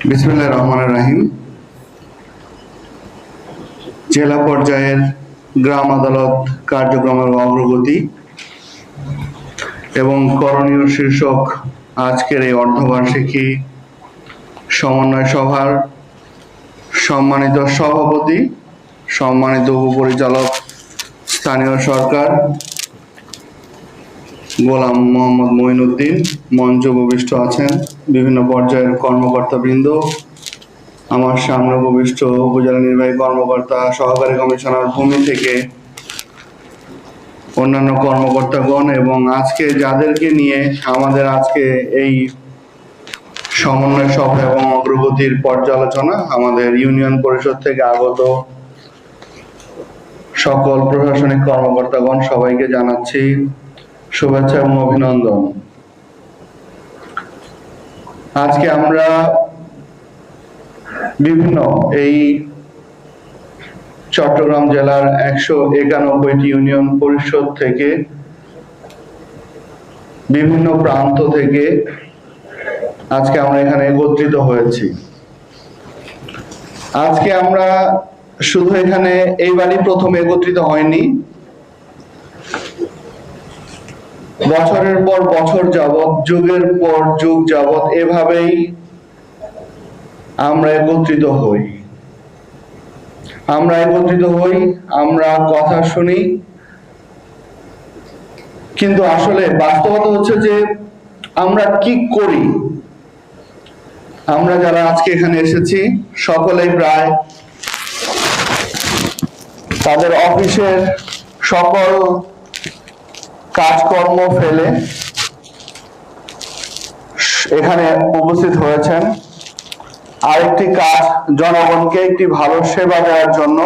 বিসমিল্লাহির রহমানির রহিম। জেলা পর্যায়ের গ্রাম আদালত কার্যক্রমের অগ্রগতি এবং করণীয় শীর্ষক আজকের এই অর্ধবার্ষিকী সমন্বয় সভার সম্মানিত সভাপতি, সম্মানিত উপপরিচালক স্থানীয় সরকার গোলাম মোহাম্মদ মঈনুদ্দিন, মঞ্চে উপবিষ্ট আছেন বিভিন্ন পর্যায়ের কর্মকর্তাবৃন্দ, আমার সামনে উপবিষ্ট উপজেলা নির্বাহী কর্মকর্তা, সহকারী কমিশনার ভূমি থেকে অন্যান্য কর্মকর্তাগণ এবং আজকে যাদেরকে নিয়ে আমাদের আজকে এই সমন্বয় সভা এবং অগ্রগতির পর্যালোচনা, আমাদের ইউনিয়ন পরিষদ থেকে আগত সকল প্রশাসনিক কর্মকর্তাগণ, সবাইকে জানাচ্ছি শুভেচ্ছা এবং অভিনন্দন। আজকে আমরা বিভিন্ন এই চট্টগ্রাম জেলার 191টি ইউনিয়ন পরিষদ থেকে বিভিন্ন প্রান্ত থেকে আজকে আমরা এখানে একত্রিত হয়েছি। আজকে আমরা শুধু এখানে এইবারই প্রথম একত্রিত হয়নি, বছরের পর বছর যাবত, যুগের পর যুগ যাবত এভাবেই আমরা একত্রিত হই। আমরা কথা শুনি, কিন্তু আসলে বাস্তবতা হচ্ছে যে আমরা কি করি। আমরা যারা আজকে এখানে এসেছি সকলেই প্রায় তাদের অফিসের সকল কাজকর্ম ফেলে এখানে উপস্থিত হয়েছেন। আরেকটি কাজ, জনগণকে একটি ভালো সেবা দেওয়ার জন্য,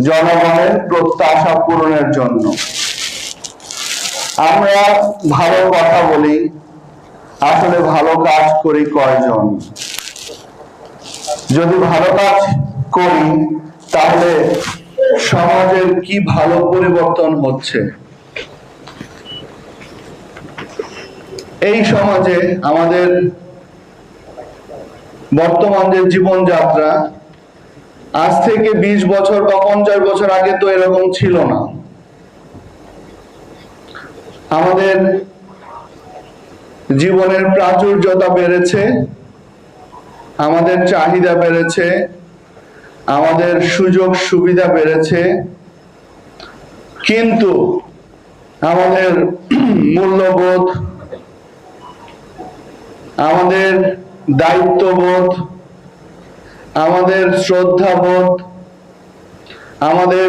জনগণের প্রত্যাশা পূরণের জন্য। আমরা ভালো কথা বলি, আসলে ভালো কাজ করি কয়জন? যদি ভালো কাজ করি তাহলে সমাজের কি ভালো পরিবর্তন হচ্ছে? এই সমাজে আমাদের বর্তমান যে জীবনযাত্রা, আজ থেকে 20 বছর বা 50 বছর আগে তো এরকম ছিল না। আমাদের জীবনের প্রাচুর্যতা বেড়েছে, আমাদের চাহিদা বেড়েছে, আমাদের সুযোগ সুবিধা বেড়েছে, কিন্তু আমাদের মূল্যবোধ, আমাদের দায়িত্ববোধ, আমাদের শ্রদ্ধাবোধ, আমাদের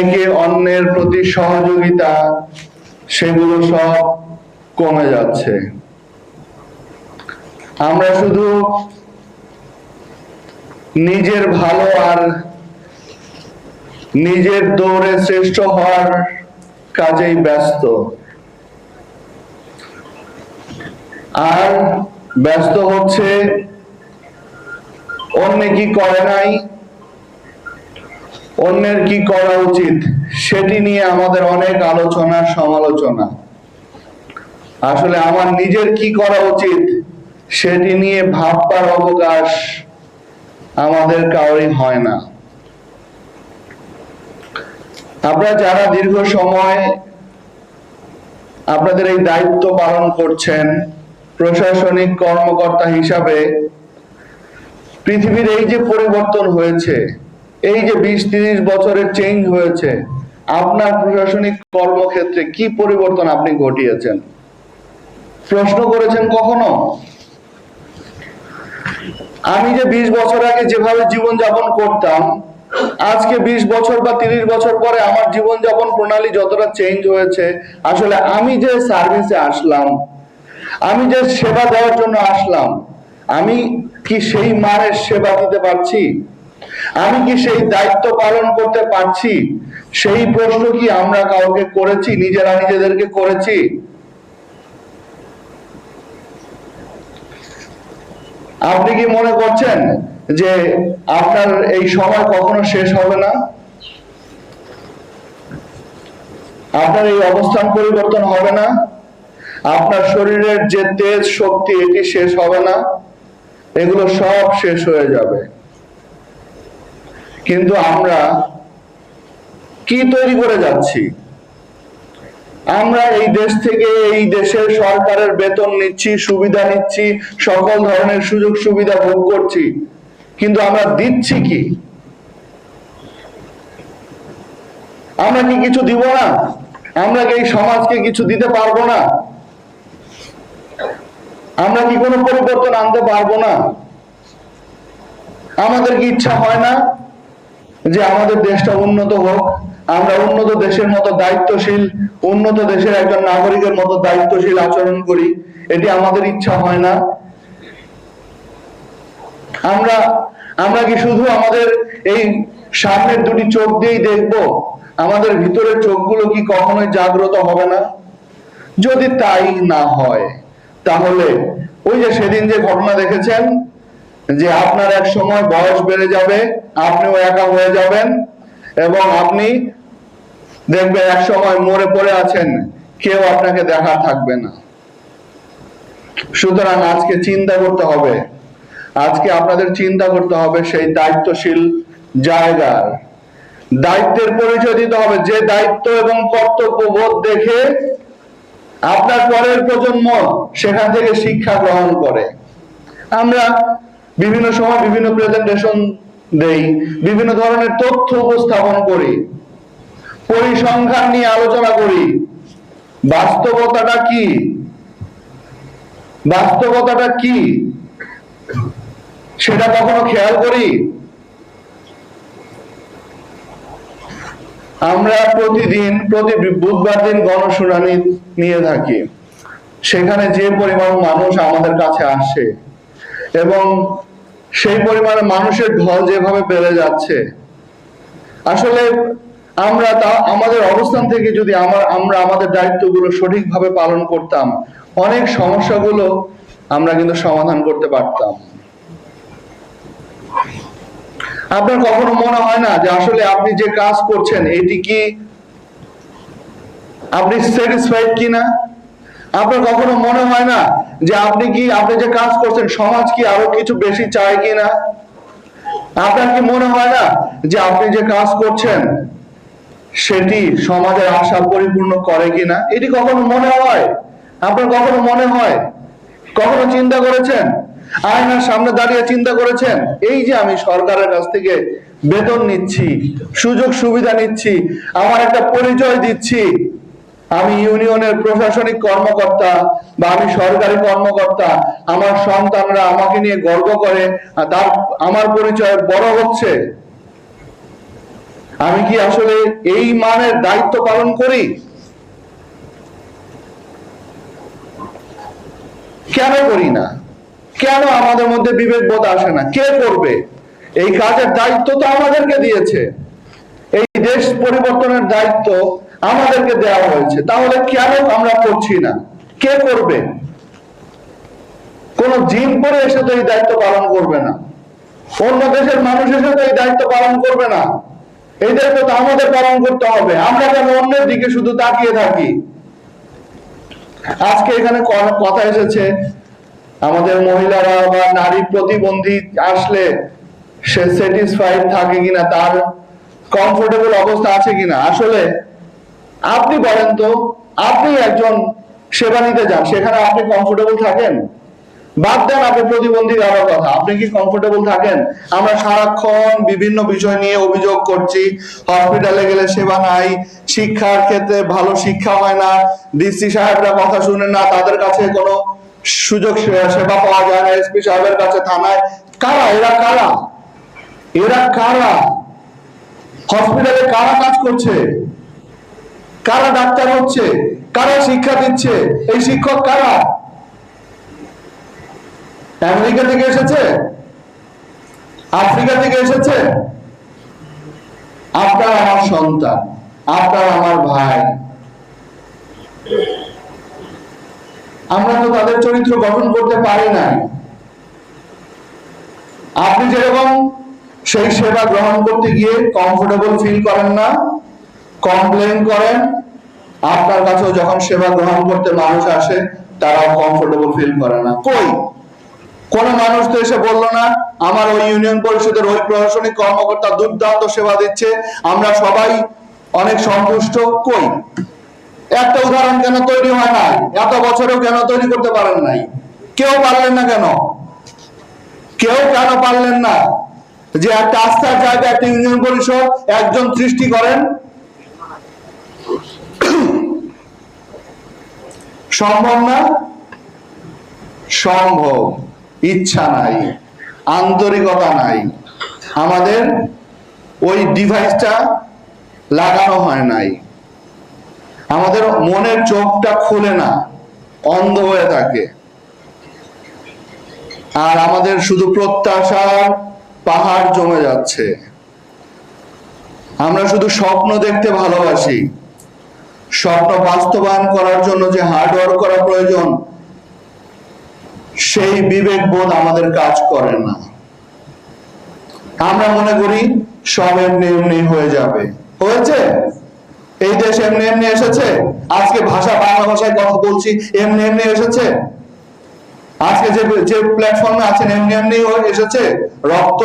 একে অন্যের প্রতি সহযোগিতা, সেগুলো সব কমে যাচ্ছে। আমরা শুধু নিজের ভালো আর নিজের দৌড়ে শ্রেষ্ঠ হওয়ার কাজেই ব্যস্ত, আর ব্যস্ত হচ্ছে অন্যে কি করে নাই, অন্যের কি করা উচিত সেটি নিয়ে আমাদের অনেক আলোচনা সমালোচনা। আসলে আমার নিজের কি করা উচিত সেটি নিয়ে ভাববার অবকাশ আমাদের কারোরই হয় না। আপনারা যারা দীর্ঘ সময় আপনাদের এই দায়িত্ব পালন করছেন প্রশাসনিক কর্মকর্তা হিসাবে, পৃথিবীর এই যে পরিবর্তন হয়েছে, এই যে 20-30 বছরের চেঞ্জ হয়েছে, আপনার প্রশাসনিক কর্মক্ষেত্রে কি পরিবর্তন আপনি ঘটিয়েছেন? প্রশ্ন করেছেন কখনো? আমি যে 20 বছর আগে যেভাবে জীবনযাপন করতাম, আজকে 20 বছর বা 30 বছর পরে আমার জীবনযাপন প্রণালী যতটা চেঞ্জ হয়েছে, আসলে আমি যে সার্ভিসে আসলাম, আমি যে সেবা দেওয়ার জন্য আসলাম, আমি কি সেই মানের সেবা দিতে পারছি? আমি কি সেই দায়িত্ব পালন করতে পারছি? সেই প্রশ্ন কি আমরা কাউকে করেছি? নিজেরা নিজেদেরকে করেছি? আপনি কি মনে করছেন যে আপনার এই সময় কখনো শেষ হবে না? আপনার এই অবস্থান পরিবর্তন হবে না? আপনার শরীরের যে তেজ শক্তি এটি শেষ হবে না, এগুলো সব শেষ হয়ে যাবে। কিন্তু আমরা কি তৈরি করে যাচ্ছি? আমরা এই দেশ থেকে, এই দেশের সরকারের বেতন নিচ্ছি, সুবিধা নিচ্ছি, সকল ধরনের সুযোগ সুবিধা ভোগ করছি, কিন্তু আমরা দিচ্ছি কি? আমরা কি কিছু দিব না? আমরা কি এই সমাজকে কিছু দিতে পারবো না? আমরা কি কোনো পরিবর্তন আনতে পারবো না? আমাদের কি ইচ্ছা হয় না যে আমাদের দেশটা উন্নত হোক, আমরা উন্নত দেশের মতো দায়িত্বশীল, উন্নত দেশের একজন নাগরিকের মতো দায়িত্বশীল আচরণ করি? এটি আমাদের ইচ্ছা হয় না? আমরা কি শুধু আমাদের এই সামনের দুটি চোখ দিয়েই দেখবো? আমাদের ভিতরের চোখগুলো কি কখনোই জাগ্রত হবে না? যদি তাই না হয়, তাহলে ওই যে সেদিন যে ঘটনা দেখেছেন, যে আপনার এক সময় বয়স বেড়ে যাবে, আপনিও একা হয়ে যাবেন, এবং আপনি দেখবেন এক সময় মরে পড়ে আছেন, কেউ আপনাকে দেখা থাকবে না। সুতরাং আজকে চিন্তা করতে হবে, আজকে আপনাদের চিন্তা করতে হবে সেই দায়িত্বশীল জায়গার, দায়িত্বের পরিচয় দিতে হবে, যে দায়িত্ব এবং কর্তব্যবোধ দেখে আপনার পরের প্রজন্ম সেখান থেকে শিক্ষা গ্রহণ করে। আমরা বিভিন্ন সময় বিভিন্ন প্রেজেন্টেশন দেই, বিভিন্ন ধরনের তথ্য উপস্থাপন করি, পরিসংখ্যান নিয়ে আলোচনা করি। বাস্তবতাটা কি? বাস্তবতাটা কি সেটা কখনো খেয়াল করি? আমরা প্রতিদিন প্রতি বুধবার দিন গণশুনানি নিয়ে থাকি। সেখানে যে পরিমাণ মানুষ আমাদের কাছে আসে এবং সেই পরিমাণে মানুষের ঢল যেভাবে বেড়ে যাচ্ছে, আসলে আমরা আমাদের অবস্থান থেকে যদি আমরা আমাদের দায়িত্বগুলো সঠিকভাবে পালন করতাম, অনেক সমস্যাগুলো আমরা কিন্তু সমাধান করতে পারতাম। আপনার কখনো মনে হয় না যে আসলে আপনি যে কাজ করছেন এটি কি আপনি স্যাটিসফাইড কিনা? আপনার কখনো মনে হয় না যে আপনি যে কাজ করছেন সমাজ কি আরো কিছু বেশি চায় কিনা? আপনার কি মনে হয় না যে আপনি যে কাজ করছেন সেটি সমাজের আশা পরিপূর্ণ করে কিনা? এটি কখনো মনে হয়? আপনার কখনো মনে হয়? কখনো চিন্তা করেছেন? আয়নার সামনে দাঁড়িয়ে চিন্তা করেছেন, এই যে আমি সরকারের কাছ থেকে বেতন নিচ্ছি, সুযোগ সুবিধা নিচ্ছি, আমার একটা পরিচয় দিচ্ছি, আমি ইউনিয়নের প্রশাসনিক কর্মকর্তা বা আমি সরকারি কর্মকর্তা, আমার সন্তানরা আমাকে নিয়ে গর্ব করে, আমার পরিচয় বড় হচ্ছে। আমি কি আসলে এই মানের দায়িত্ব পালন করি? কেন করি না? কেন আমাদের মধ্যে বিবেকবোধ আসে না? কে করবে? এই কাজের দায়িত্ব তো আমাদেরকে দিয়েছে, এই দেশ পরিবর্তনের দায়িত্ব আমাদেরকে দেওয়া হয়েছে, তাহলে কেন আমরা করছি না? কে করবে? কোন জিন পরে এসে তো এই দায়িত্ব পালন করবে না, অন্য দেশের মানুষ এসে তো এই দায়িত্ব পালন করবে না, এই দায়িত্ব তো আমাদের পালন করতে হবে। আমরা কেন অন্যের দিকে শুধু তাকিয়ে থাকি? আজকে এখানে কথা এসেছে আমাদের মহিলারা বা নারী প্রতিবন্ধী আসলে সে স্যাটিসফাইড থাকে কিনা, তার কমফোর্টেবল অবস্থা আছে কিনা। আসলে আপনি বলেন তো, আপনি একজন সেবা নিতে যান, সেখানে আপনি কমফোর্টেবল থাকেন? বাদ দেন আপনি প্রতিবন্ধী হওয়ার কথা, আপনি কি কমফোর্টেবল থাকেন? আমরা সারাক্ষণ বিভিন্ন বিষয় নিয়ে অভিযোগ করছি, হসপিটালে গেলে সেবা নাই, শিক্ষার ক্ষেত্রে ভালো শিক্ষা হয় না, ডিসি সাহেবরা কথা শুনেন না, তাদের কাছে কোনো সুযোগ সেবা পাওয়া যায় না, এসপি সাহেবের কাছে, থানায়। কারা এরা? কারা এরা? কারা হসপিটালে কারা কাজ করছে? কারা ডাক্তার হচ্ছে? কারা শিক্ষা দিচ্ছে? এই শিক্ষক কারা? আমেরিকা থেকে এসেছে? আফ্রিকা থেকে এসেছে? আপনার আমার সন্তান, আপনার আমার ভাই, আমরা তো তাদের চরিত্র গঠন করতে পারি না। আপনি যেরকম সেই সেবা গ্রহণ করতে গিয়ে কমফোর্টেবল ফিল করেন না, কমপ্লেন করেন, আপনার কাছেও যখন সেবা গ্রহণ করতে মানুষ আসে, তারাও কমফোর্টেবল ফিল করে না। কই কোন মানুষ তো এসে বললো না আমার ওই ইউনিয়ন পরিষদের ওই প্রশাসনিক কর্মকর্তা দুর্দান্ত সেবা দিচ্ছে, আমরা সবাই অনেক সন্তুষ্ট। কই একটা উদাহরণ কেন তৈরি হয় নাই? এত বছরেও কেন তৈরি করতে পারেন নাই? কেউ পারলেন না কেন? কেউ কেন পারলেন না যে একটা আস্থার জায়গা, একটা ইউনিয়ন পরিষদ একজন সৃষ্টি করেন? সম্ভব না? সম্ভব। ইচ্ছা নাই, আন্তরিকতা নাই, আমাদের ওই ডিভাইসটা লাগানো হয় নাই, আমাদের মনের চোখটা খুলে না, অন্ধ হয়ে থাকে। আর আমাদের শুধু প্রত্যাশার পাহাড় জমে যাচ্ছে। আমরা শুধু স্বপ্ন দেখতে ভালোবাসি, স্বপ্ন বাস্তবায়ন করার জন্য যে হার্ডওয়ার্ক করা প্রয়োজন, সেই বিবেক বোধ আমাদের কাজ করে না। আমরা মনে করি সব এমনি এমনি হয়ে যাবে। হয়েছে? এই দেশ এমনি এমনি এসেছে? আজকে বাংলা ভাষায় কথা বলছি এমনি এমনি এসেছে? আজকে যে প্ল্যাটফর্মে আছেন এমনি এমনি এসেছে? রক্ত